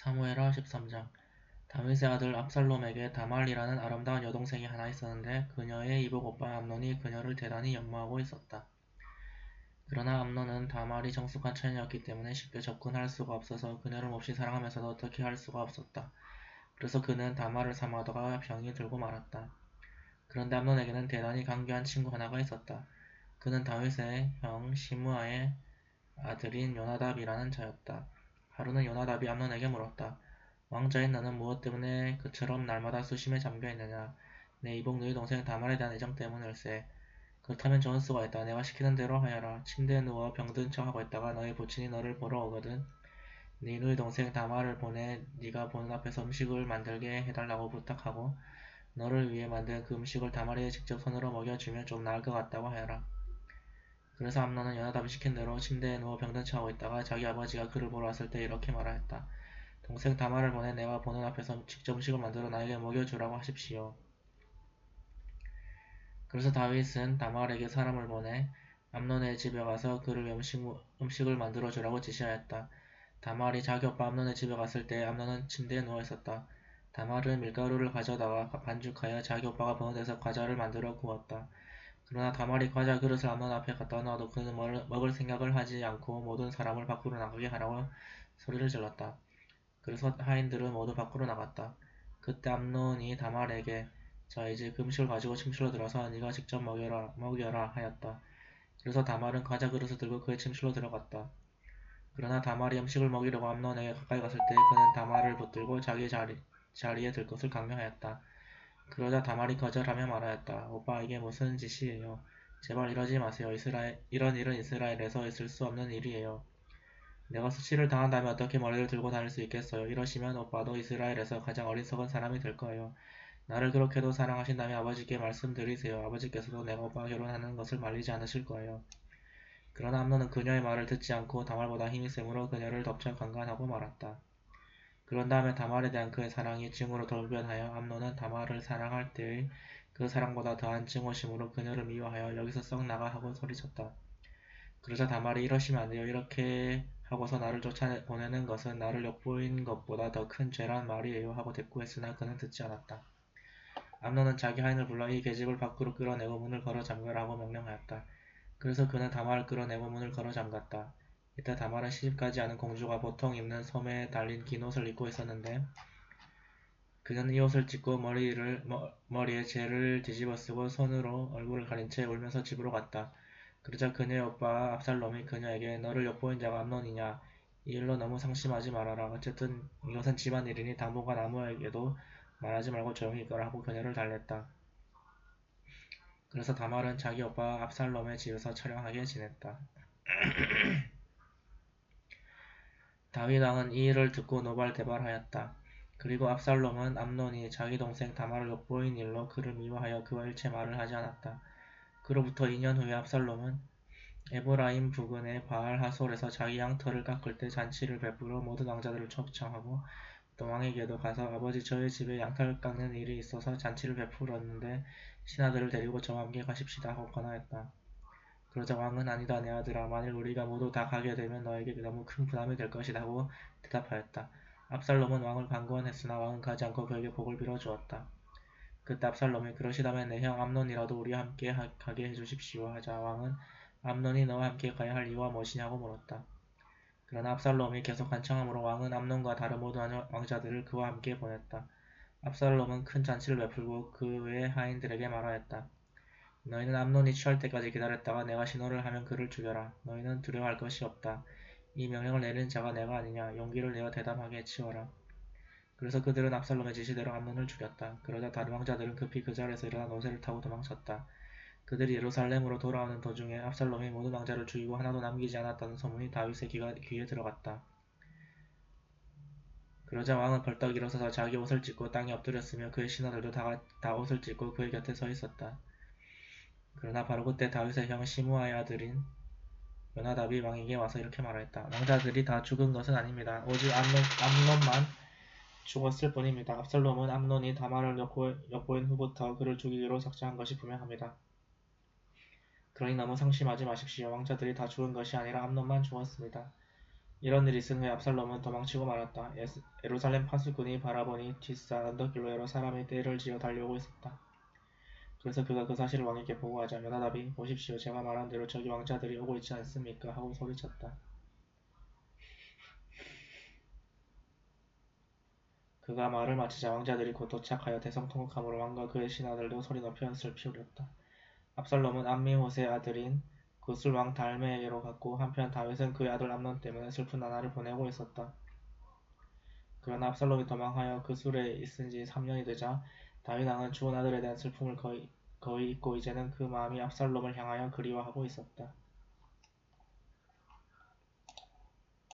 사무엘하 13장. 다윗의 아들 압살롬에게 다말이라는 아름다운 여동생이 하나 있었는데 그녀의 이복 오빠 암논이 그녀를 대단히 연모하고 있었다. 그러나 암논은 다말이 정숙한 처녀였기 때문에 쉽게 접근할 수가 없어서 그녀를 몹시 사랑하면서도 어떻게 할 수가 없었다. 그래서 그는 다말을 사모하다가 병이 들고 말았다. 그런데 암논에게는 대단히 간교한 친구 하나가 있었다. 그는 다윗의 형 시므아의 아들인 요나답이라는 자였다. 하루는 요나답이 암논에게 물었다. 왕자인 너는 무엇 때문에 그처럼 날마다 수심에 잠겨있느냐? 내 이복 너희 동생 다말에 대한 애정 때문일세. 그렇다면 좋을 수가 있다. 내가 시키는 대로 하여라. 침대에 누워 병든 척하고 있다가 너의 부친이 너를 보러 오거든. 네 너희 동생 다말을 보내 네가 보는 앞에서 음식을 만들게 해달라고 부탁하고 너를 위해 만든 그 음식을 다말에 직접 손으로 먹여주면 좀 나을 것 같다고 하여라. 그래서 암논은 요나답이 시킨 대로 침대에 누워 병든 척하고 있다가 자기 아버지가 그를 보러 왔을 때 이렇게 말하였다. 동생 다말을 보내 내가 보는 앞에서 직접 음식을 만들어 나에게 먹여주라고 하십시오. 그래서 다윗은 다말에게 사람을 보내 암논의 집에 가서 그를 위해 음식을 만들어 주라고 지시하였다. 다말이 자기 오빠 암논의 집에 갔을 때 암논은 침대에 누워 있었다. 다말은 밀가루를 가져다가 반죽하여 자기 오빠가 보는 데서 과자를 만들어 구웠다. 그러나 다말이 과자 그릇을 암논 앞에 갖다 놔도 그는 먹을 생각을 하지 않고 모든 사람을 밖으로 나가게 하라고 소리를 질렀다. 그래서 하인들은 모두 밖으로 나갔다. 그때 암논이 다말에게 자 이제 그 음식을 가지고 침실로 들어서 네가 직접 먹여라 하였다. 그래서 다말은 과자 그릇을 들고 그의 침실로 들어갔다. 그러나 다말이 음식을 먹이려고 암논에게 가까이 갔을 때 그는 다말을 붙들고 자기 자리에 들 것을 강요하였다. 그러자 다말이 거절하며 말하였다. 오빠 이게 무슨 짓이에요. 제발 이러지 마세요. 이런 일은 이스라엘에서 있을 수 없는 일이에요. 내가 수치를 당한다면 어떻게 머리를 들고 다닐 수 있겠어요. 이러시면 오빠도 이스라엘에서 가장 어리석은 사람이 될 거예요. 나를 그렇게도 사랑하신다면 아버지께 말씀드리세요. 아버지께서도 내가 오빠와 결혼하는 것을 말리지 않으실 거예요. 그러나 암논은 그녀의 말을 듣지 않고 다말보다 힘이 세므로 그녀를 덮쳐 강간하고 말았다. 그런 다음에 다말에 대한 그의 사랑이 증오로 돌변하여 암논은 다말을 사랑할 때의 그 사랑보다 더한 증오심으로 그녀를 미워하여 여기서 썩 나가 하고 소리쳤다. 그러자 다말이 이러시면 안 돼요. 이렇게 하고서 나를 쫓아보내는 것은 나를 욕보인 것보다 더 큰 죄란 말이에요 하고 대꾸했으나 그는 듣지 않았다. 암논은 자기 하인을 불러 이 계집을 밖으로 끌어내고 문을 걸어 잠가라고 명령하였다. 그래서 그는 다말을 끌어내고 문을 걸어 잠갔다. 이때 다말은 시집가지 않은 공주가 보통 입는 소매에 달린 긴 옷을 입고 있었는데 그녀는 이 옷을 찢고 머리에 재를 뒤집어쓰고 손으로 얼굴을 가린 채 울면서 집으로 갔다. 그러자 그녀의 오빠 압살롬이 그녀에게 너를 엿보인 자가 암논이냐? 이 일로 너무 상심하지 말아라. 어쨌든 이것은 집안일이니 당분간 아무에게도 말하지 말고 조용히 있거라 하고 그녀를 달랬다. 그래서 다말은 자기 오빠 압살롬의 집에서 처량하게 지냈다. 다윗 왕은 이 일을 듣고 노발대발하였다. 그리고 압살롬은 암논이 자기 동생 다말을 엿보인 일로 그를 미워하여 그와 일체 말을 하지 않았다. 그로부터 2년 후에 압살롬은 에브라임 부근의 바알 하솔에서 자기 양털을 깎을 때 잔치를 베풀어 모든 왕자들을 초청하고 또 왕에게도 가서 아버지 저의 집에 양털 깎는 일이 있어서 잔치를 베풀었는데 신하들을 데리고 저와 함께 가십시다 하고 권하였다. 그러자 왕은 아니다 내 아들아 만일 우리가 모두 다 가게 되면 너에게 너무 큰 부담이 될 것이다 하고 대답하였다. 압살롬은 왕을 강권했으나 왕은 가지 않고 그에게 복을 빌어주었다. 그때 압살롬이 그러시다면 내 형 암논이라도 우리와 함께 가게 해주십시오 하자 왕은 암논이 너와 함께 가야 할 이유가 무엇이냐고 물었다. 그러나 압살롬이 계속 간청함으로 왕은 암논과 다른 모든 왕자들을 그와 함께 보냈다. 압살롬은 큰 잔치를 베풀고 그의 하인들에게 말하였다. 너희는 암논이 취할 때까지 기다렸다가 내가 신호를 하면 그를 죽여라. 너희는 두려워할 것이 없다. 이 명령을 내리는 자가 내가 아니냐. 용기를 내어 대담하게 치워라. 그래서 그들은 압살롬의 지시대로 암논을 죽였다. 그러자 다른 왕자들은 급히 그 자리에서 일어나 노새를 타고 도망쳤다. 그들이 예루살렘으로 돌아오는 도중에 압살롬이 모든 왕자를 죽이고 하나도 남기지 않았다는 소문이 다윗의 귀에 들어갔다. 그러자 왕은 벌떡 일어서서 자기 옷을 찢고 땅에 엎드렸으며 그의 신하들도 다 옷을 찢고 그의 곁에 서 있었다. 그러나 바로 그때 다윗의 형 시므아의 아들인 요나답이 왕에게 와서 이렇게 말하였다. 왕자들이 다 죽은 것은 아닙니다. 오직 암논만 죽었을 뿐입니다. 압살롬은 암논이 다말을 엿보인 후부터 그를 죽이기로 작정한 것이 분명합니다. 그러니 너무 상심하지 마십시오. 왕자들이 다 죽은 것이 아니라 암논만 죽었습니다. 이런 일이 있은 후에 압살롬은 도망치고 말았다. 예루살렘 파수꾼이 바라보니 뒷산 언덕길로 여러 사람이 떼를 지어 달려오고 있었다. 그래서 그가 그 사실을 왕에게 보고하자 요나답이 보십시오 제가 말한 대로 저기 왕자들이 오고 있지 않습니까 하고 소리쳤다. 그가 말을 마치자 왕자들이 곧 도착하여 대성통곡함으로 왕과 그의 신하들도 소리 높여 연습을 피우렸다. 압살롬은 암미호세 아들인 구술 왕 달메에게로 갔고 한편 다윗은 그의 아들 암논 때문에 슬픈 나날을 보내고 있었다. 그러나 압살롬이 도망하여 그술에 있은 지 3년이 되자 다윗 왕은 죽은 아들에 대한 슬픔을 거의 잊고 이제는 그 마음이 압살롬을 향하여 그리워하고 있었다.